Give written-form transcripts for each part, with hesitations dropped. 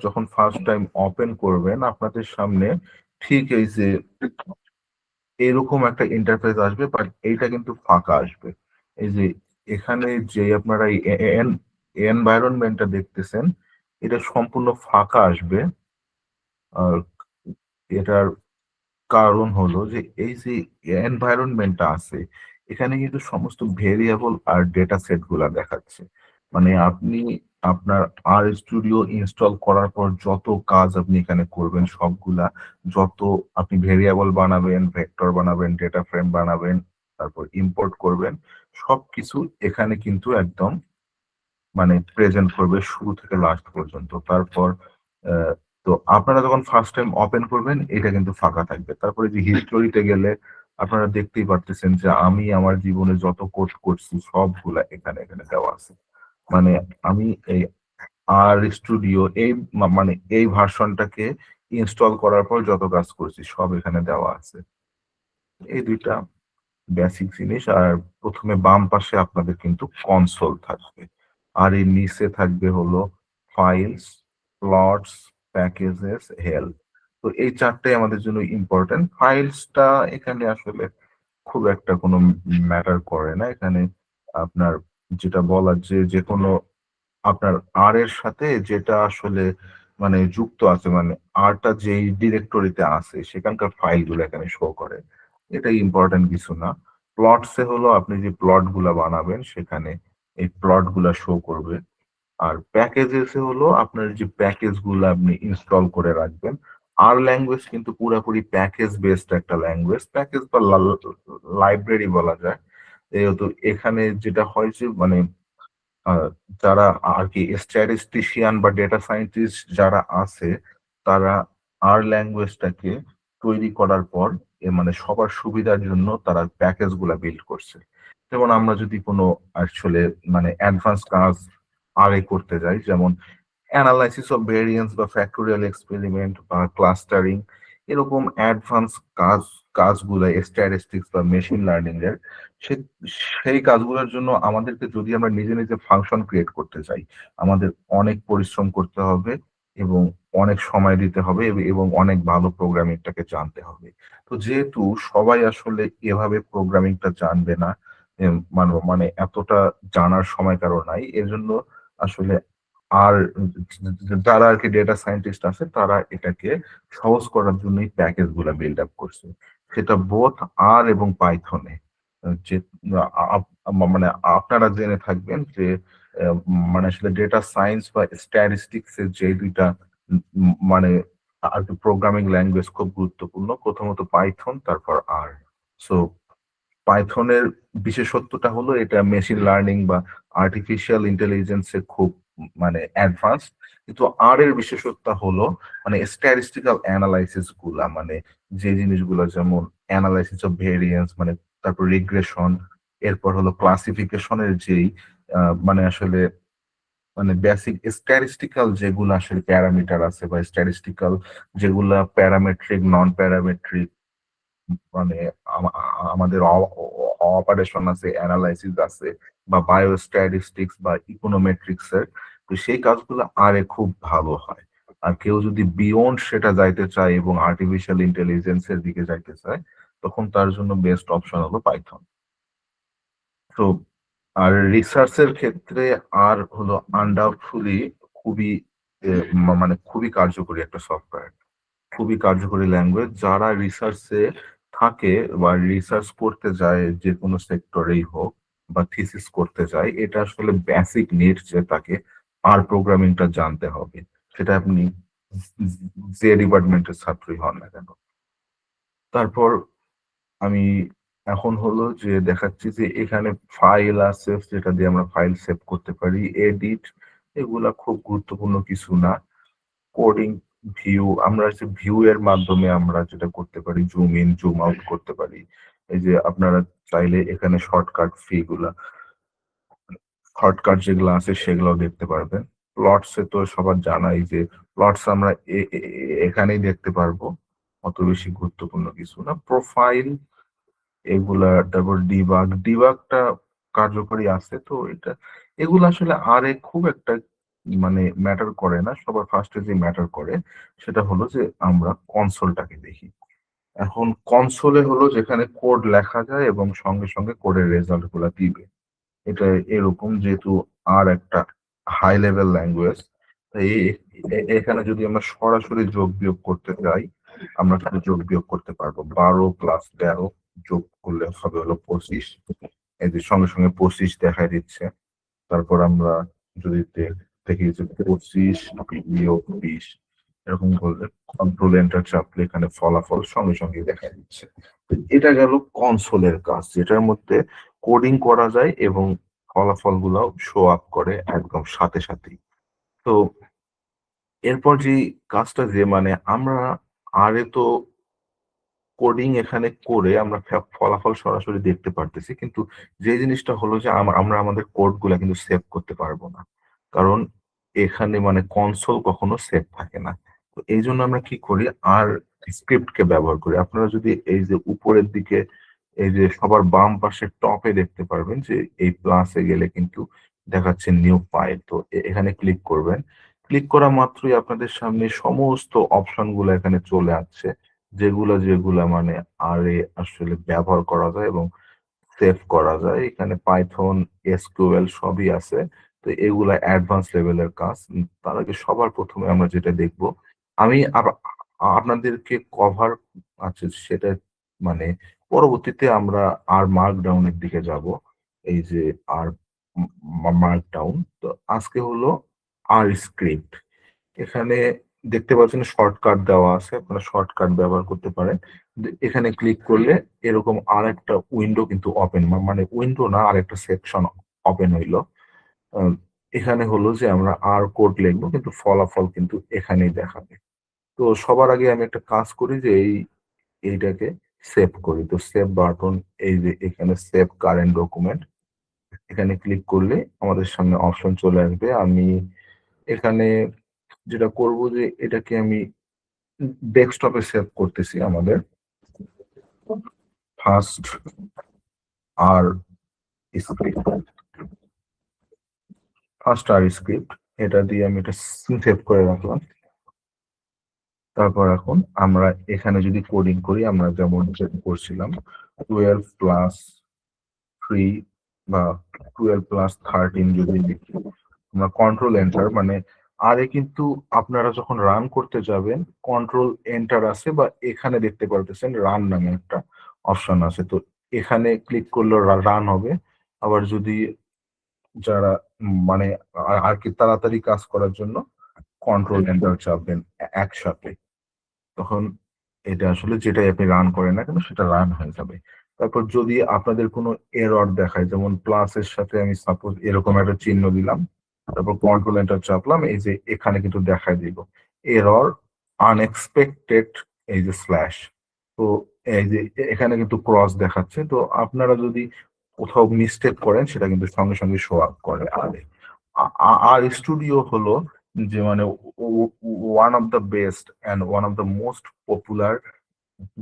যখন first time open করবেন আপনাদের সামনে ঠিক এই যে এরকম একটা ইন্টারফেস আসবে, বাট এইটা কিন্তু ফাঁকা আসবে। এই যে এখানে যে আপনারা এনভায়রনমেন্টটা দেখতেছেন, এটা সম্পূর্ণ ফাঁকা আসবে। আর এটার কারণ হলো যে এই যে এনভায়রনমেন্টটা আছে, এখানে কিন্তু সমস্ত ভেরিয়েবল আর ডেটা সেট গুলা দেখাচ্ছে। মানে আপনি আপনার আর স্টুডিও ইনস্টল করার পর যত কাজ আপনি এখানে করবেন সবগুলা, যত আপনি ভেরিয়েবল বানাবেন, ভেক্টর বানাবেন, ডেটা ফ্রেম বানাবেন, তারপর ইম্পোর্ট করবেন, সবকিছু এখানে কিন্তু একদম মানে প্রেজেন্ট করবে শুরু থেকে লাস্ট পর্যন্ত। তারপর তো আপনারা যখন ফার্স্ট টাইম ওপেন করবেন এটা কিন্তু ফাঁকা থাকবে। তারপরে যে হিস্টোরিতে গেলে আপনারা দেখতেই পারতেছেন যে আমি আমার জীবনে যত কোর্স করছি সবগুলা এখানে এখানে দেওয়া আছে। মানে আমি এই আর স্টুডিও এই মানে এই ভার্সনটাকে ইনস্টল করার পর যত কাজ করছি সব এখানে দেওয়া আছে। এই দুইটা বেসিক জিনিস। আর প্রথমে বাম পাশে আপনাদের কিন্তু কনসোল থাকবে, আর এর নিচে থাকবে হলো ফাইলস, প্লটস, প্যাকেজেস, হেল্প। তো এই চারটাই আমাদের জন্য ইম্পর্টেন্ট। ফাইলসটা এখানে আসলে খুব একটা কোনো ম্যাটার করে না। এখানে আপনার যেটা বলার যে যে কোনো আপনার আর এর সাথে যেটা আসলে মানে যুক্ত আছে, মানে আরটা যেই ডিরেক্টরিতে আছে সেখানকার ফাইলগুলো এখানে শো করে, এটা ইম্পর্টেন্ট কিছু না। প্লটসে হলো আপনি যে প্লট গুলা বানাবেন সেখানে এই প্লট গুলা শো করবে। আর প্যাকেজেসে হলো আপনার যে প্যাকেজ গুলো আপনি ইনস্টল করে রাখবেন। আর ল্যাঙ্গুয়েজ কিন্তু পুরোপুরি প্যাকেজ বেসড একটা ল্যাঙ্গুয়েজ, প্যাকেজ বা লাইব্রেরি বলা যায়। যেহেতু এখানে যেটা হয় যে মানে আহ, যারা আর কি স্ট্যাটিস্টিশিয়ান বা ডেটা সায়েন্টিস্ট যারা আছে, তারা আর ল্যাঙ্গুয়েজটাকে তৈরি করার পর মানে সবার সুবিধার জন্য তারা প্যাকেজ গুলা বিল্ড করছে। যেমন আমরা যদি কোনো আসলে মানে অ্যাডভান্স কাজ আগে করতে যাই, যেমন অ্যানালাইসিস অফ ভেরিয়েন্স বা ফ্যাক্টোরিয়াল এক্সপেরিমেন্ট বা ক্লাস্টারিং, এরকম অ্যাডভান্স কাজগুলো স্ট্যাটিস্টিক্স বা মেশিন লার্নিং এর, সে- সেই কাজগুলোর জন্য আমাদেরকে যদি আমরা নিজে নিজে ফাংশন ক্রিয়েট করতে চাই, আমাদের অনেক পরিশ্রম করতে হবে এবং অনেক সময় দিতে হবে এবং অনেক ভালো প্রোগ্রামিংটাকে জানতে হবে। তো যেহেতু সবাই আসলে এভাবে প্রোগ্রামিংটা জানবে না, মানে মানে এতটা জানার সময় কারো নাই, এজন্য আসলে আর যারা আর কি ডেটা সায়েন্টিস্ট আছে তারা এটাকে সহজ করার জন্যই প্যাকেজ গুলা বিল্ড আপ করছে। সেটা বোথ আর এবং পাইথনে। যে মানে আপনারা জেনে থাকবেন যে মানে আসলে ডেটা সায়েন্স বা স্ট্যাটিস্টিক্স এর যে দুইটা মানে আর কি প্রোগ্রামিং ল্যাঙ্গুয়েজ খুব গুরুত্বপূর্ণ, প্রথমত পাইথন, তারপর আর। সো পাইথনের বিশেষত্বটা হলো এটা মেশিন লার্নিং বা আর্টিফিশিয়াল ইন্টেলিজেন্সে খুব মানে অ্যাডভান্স। কিন্তু আর এর বিশেষত্ব হলো মানে স্ট্যাটিস্টিক্যাল অ্যানালাইসিস গুলা, মানে যে জিনিসগুলো যেমন অ্যানালাইসিস অফ ভেরিয়েন্স, মানে তারপর রিগ্রেশন, এরপর হলো ক্লাসিফিকেশনের যেই মানে আসলে মানে বেসিক স্ট্যাটিস্টিক্যাল যেগুলো আসলে প্যারামিটার আছে বা স্ট্যাটিস্টিক্যাল যেগুলা প্যারামেট্রিক, নন প্যারামেট্রিক, মানে আমাদের অপারেশন আছে, অ্যানালাইসিস আছে, বা বায়োস্ট্যাটিস্টিক্স বা ইকোনোমেট্রিক্স এর, তো সেই কাজগুলো আরে খুব ভালো হয়। আর কেউ যদি বিয়ন্ড সেটা যাইতে চায় এবং আর্টিফিশিয়াল ইন্টেলিজেন্স এর দিকে যাইতে চায়, তখন তার জন্য বেস্ট অপশন হলো পাইথন। তো আর রিসার্চের ক্ষেত্রে আর হলো আনডাউটফুলি খুবই মানে খুবই কার্যকরী একটা সফটওয়্যার, খুবই কার্যকরী ল্যাঙ্গুয়েজ। যারা রিসার্চে থাকে বা রিসার্চ করতে যায় যে কোনো সেক্টরেই হোক বা থিসিস করতে যায়, এটা আসলে বেসিক নিড যে তাকে আর প্রোগ্রামিংটা জানতে হবে, সেটা আপনি যে ডিপার্টমেন্টের ছাত্রই হন না কেন। তারপর আমি এখন হলো যে দেখাচ্ছি যে এখানে ফাইল আছে যেটা দিয়ে আমরা ফাইল সেভ করতে পারি, এডিট, এগুলা খুব গুরুত্বপূর্ণ কিছু না। কোডিং, ভিউ, আমরা যে ভিউ এর মাধ্যমে আমরা যেটা করতে পারি, জুম ইন জুম আউট করতে পারি। এই যে আপনারা চাইলে এখানে শর্টকাট ফি গুলা, শর্টকাট যেগুলো আছে সেগুলো দেখতে পারবেন। প্লটস এ তো সবার জানাই যে প্লটস আমরা এখানেই দেখতে পারবো, অত বেশি গুরুত্বপূর্ণ কিছু না। প্রোফাইল এগুলা, তারপর ডিবাগটা কার্যকরী আছে, তো এটা এগুলো আসলে আর খুব একটা মানে ম্যাটার করে না, সবার ফার্স্টে যে ম্যাটার করে সেটা হলো যে আমরা কনসোলটাকে দেখি। এখন কনসোলে হলো যেখানে কোড লেখা যায় এবং সঙ্গে সঙ্গে কোডের রেজাল্ট গুলা দিবে। এটা এরকম, যেহেতু আর একটা হাই লেভেল ল্যাঙ্গুয়েজ, তাই এখানে যদি আমরা সরাসরি যোগ বিয়োগ করতে চাই, আমরা কিন্তু যোগ বিয়োগ করতে পারবো। 12+13 যোগ করলে হবে হলো 25। এই যে সঙ্গে সঙ্গে 25 দেখাই দিচ্ছে। তারপর আমরা যদি দেখি যে 25-20, এরকম করলে কন্ট্রোল এন্টার চাপলে এখানে ফলাফল সঙ্গে সঙ্গে দেখা দিচ্ছে। এটা গেল কনসোলের কাজ, যেটার মধ্যে কোডিং করা যায় এবং ফলাফল গুলাও শো আপ করে একদম সাথে সাথেই। তো এরপর যে কাজটা, যে মানে আমরা আরে তো কোডিং এখানে করে আমরা ফলাফল সরাসরি দেখতে পারতেছি, কিন্তু যে জিনিসটা হলো যে আমরা আমাদের কোড গুলা কিন্তু সেভ করতে পারবো না, কারণ এখানে মানে কনসোল কখনো সেভ থাকে না। তো এই জন্য আমরা কি করি, আর স্ক্রিপ্ট কে ব্যবহার করি। আপনারা যদি এই যে উপরের দিকে এই যে সবার বাম পাশে টপে দেখতে পারবেন যে এই প্লাসে গেলে কিন্তু দেখাচ্ছে নিউ ফাইল। তো এখানে ক্লিক করবেন। ক্লিক করা মাত্রই আপনাদের সামনে সমস্ত অপশন গুলো এখানে চলে আসছে, যেগুলা যেগুলা মানে আরে আসলে ব্যবহার করা যায় এবং সেভ করা যায়। এখানে পাইথন, এসকিউএল সবই আছে। তো এগুলা অ্যাডভান্স লেভেলের কাজ। তার আগে সবার প্রথমে আমরা যেটা দেখব, আমি আপনাদেরকে কভার আছে সেটা মানে পরবর্তীতে আমরা আর মার্কডাউনের দিকে যাব। এই যে আর মার্কডাউন, তো আজকে হলো আর স্ক্রিপ্ট। এখানে দেখতে পাচ্ছেন শর্টকাট দেওয়া আছে, আপনারা শর্টকাট ব্যবহার করতে পারেন। এখানে ক্লিক করলে এরকম আর একটা উইন্ডো কিন্তু ওপেন, মানে উইন্ডো না, আর একটা সেকশন ওপেন হইলো। আহ, এখানে হলো যে আমরা আর কোড লিখবো, কিন্তু ফলাফল কিন্তু এখানেই দেখাবে। তো সবার আগে আমি একটা কাজ করি যে এইটাকে সেভ করি। তো সেভ বাটন, এই যে এখানে সেভ কারেন্ট ডকুমেন্ট, এখানে ক্লিক করলে আমাদের সামনে অপশন চলে আসবে। আমি এখানে যেটা করব যে এটাকে আমি ডেস্কটপে সেভ করতেছি। আমাদের ফার্স্ট আর স্ক্রিপ্ট, ফার্স্ট আর স্ক্রিপ্ট, এটা দিয়ে আমি এটা সেভ করে রাখলাম। তারপর এখন আমরা এখানে যদি কোডিং করি, আমরা যেমন করছিলাম 12+3 বা 12+13 যদি লিখি, আমরা কন্ট্রোল এন্টার মানে আরে কিন্তু আপনারা যখন রান করতে যাবেন কন্ট্রোল এন্টার আছে, বা এখানে দেখতে পারতেছেন রান নামে একটা অপশন আছে। তো এখানে ক্লিক করলে রান হবে। আবার যদি যারা মানে আর কি তাড়াতাড়ি কাজ করার জন্য কন্ট্রোল এন্টার চাপবেন একসাথে, তখন এটা আসলে যেটাই আপনি রান করেন না কেন সেটা রান হয়ে যাবে। তারপর যদি আপনাদের কোনো এরর দেখায়, যেমন প্লাসের সাথে আমি সাপোজ এরকম একটা চিহ্ন দিলাম, তারপর কন্ট্রোল এন্টার চাপলাম, এই যে এখানে কিন্তু দেখায় দিব এরর আনএক্সপেক্টেড, এই যে স্ল্যাশ। তো এই যে এখানে কিন্তু ক্রস দেখাচ্ছে। তো আপনারা যদি কোথাও মিস্টেক করেন সেটা কিন্তু সঙ্গে সঙ্গে শো আপ করে। আর আর স্টুডিও হলো যে মানে one of the best and one of the most popular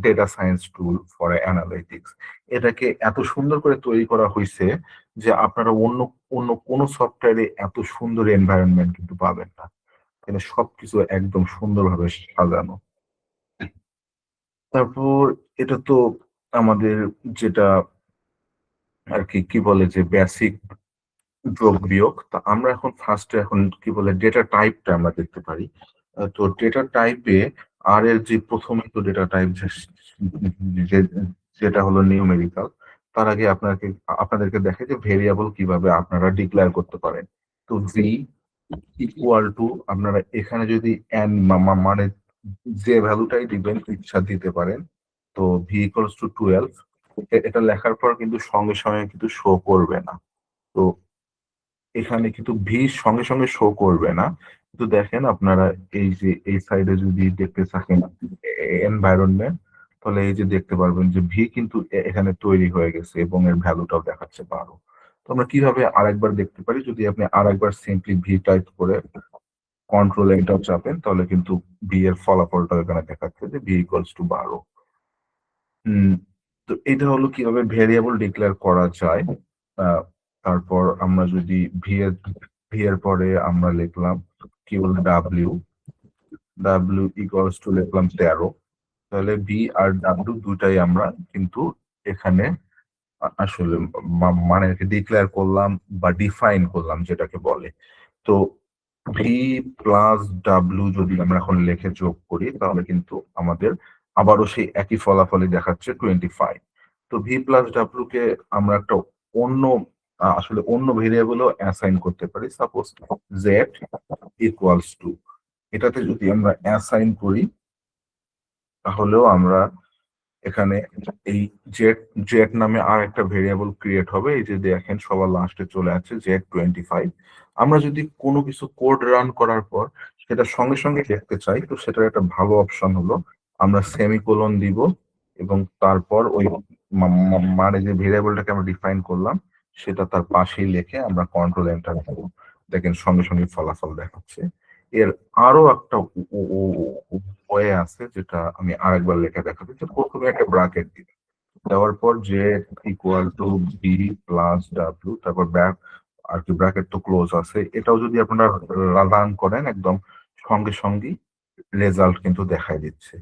data science tool for analytics. এটাকে এত সুন্দর করে তৈরি করা হয়েছে যে আপনারা অন্য অন্য কোনো সফটওয়্যারে এত সুন্দর এনভায়রনমেন্ট কিন্তু পাবেন না। এখানে সবকিছু একদম সুন্দরভাবে সাজানো। তারপর এটা তো আমাদের যেটা আর কি কি বলে যে বেসিক যোগ বিয়োগ। তা আমরা এখন ফার্স্টে এখন কি বলে ডেটা টাইপটা আমরা দেখতে পারি। তো ডেটা টাইপে আর এর যে প্রথমে তো ডেটা টাইপ যেটা হলো নিউমেরিক্যাল। তার আগে আপনাদেরকে দেখে যে ভেরিয়েবল কিভাবে আপনারা ডিক্লেয়ার করতে পারেন। তো ভি ইকুয়াল টু, আপনারা এখানে যদি এন মানে যে ভ্যালুটাই দিবেন ইচ্ছা দিতে পারেন। তো ভি ইকুয়ালস টু 12, এটা লেখার পর কিন্তু সঙ্গে সঙ্গে কিন্তু শো করবে না। তো এখানে কিন্তু ভি সঙ্গে সঙ্গে শো করবে না, কিন্তু দেখেন আপনারা এই যে এই সাইডে যদি দেখতে থাকেন এনভায়রনমেন্ট, তাহলে এই যে দেখতে পারবেন যে ভি কিন্তু এখানে তৈরি হয়ে গেছে এবং এর ভ্যালুটাও দেখাচ্ছে 12। তো আমরা কিভাবে আরেকবার দেখতে পারি, যদি আপনি আরেকবার সিম্পলি ভি টাইপ করে কন্ট্রোল এন্টার চাপেন, তাহলে কিন্তু ভি এর ফলাফলটা এখানে দেখাচ্ছে যে ভি ইকুয়ালস টু 12। হুম, তো এটা হলো কিভাবে ভেরিয়েবল ডিক্লেয়ার করা যায়। আহ, তারপর আমরা যদি ভি এর ভি এর পরে আমরা লিখলাম Q W, W equals to লিখলাম 13। তাহলে ভি আর ডাব্লিউ দুটাই আমরা কিন্তু এখানে আসলে মানে ডিক্লেয়ার করলাম বা ডিফাইন করলাম যেটাকে বলে। তো ভি প্লাস ডাব্লিউ যদি আমরা এখন লিখে যোগ করি তাহলে কিন্তু আমাদের আবারও সেই একই ফলাফলই দেখাচ্ছে 25। তো ভি প্লাস ডাব্লিউ কে আমরা একটা অন্য আসলে অন্য ভেরিয়েবলও অ্যাসাইন করতে পারি। সাপোজ জেড ইকুয়ালস টু, এটাতে যদি আমরা অ্যাসাইন করি তাহলেও আমরা এখানে এই জেড জেড নামে আর একটা ভেরিয়েবল ক্রিয়েট হবে। এই যে দেখেন সবার লাস্টে চলে আসছে জেড 25। আমরা যদি কোনো কিছু কোড রান করার পর সেটা সঙ্গে সঙ্গে দেখতে চাই, তো সেটার একটা ভালো অপশন হলো আমরা সেমিকোলন দিব এবং তারপর ওই মানে যে ভেরিয়েবলটাকে আমরা ডিফাইন করলাম সেটা তার পাশেই লিখে আমরা কন্ট্রোল এন্টার করব। দেখেন সঙ্গে সঙ্গে ফলাফল দেখাচ্ছে। এর আরো একটা ওয়ে আছে যেটা আমি আরেকবার লেখা দেখাচ্ছি, যে প্রথমে একটা ব্র্যাকেট দিবে, দেওয়ার পর J equal to B plus W, তারপর ব্যাক আর কি ব্র্যাকেট তো ক্লোজ আছে। এটাও যদি আপনারা রান করেন একদম সঙ্গে সঙ্গেই রেজাল্ট কিন্তু দেখাই দিচ্ছে।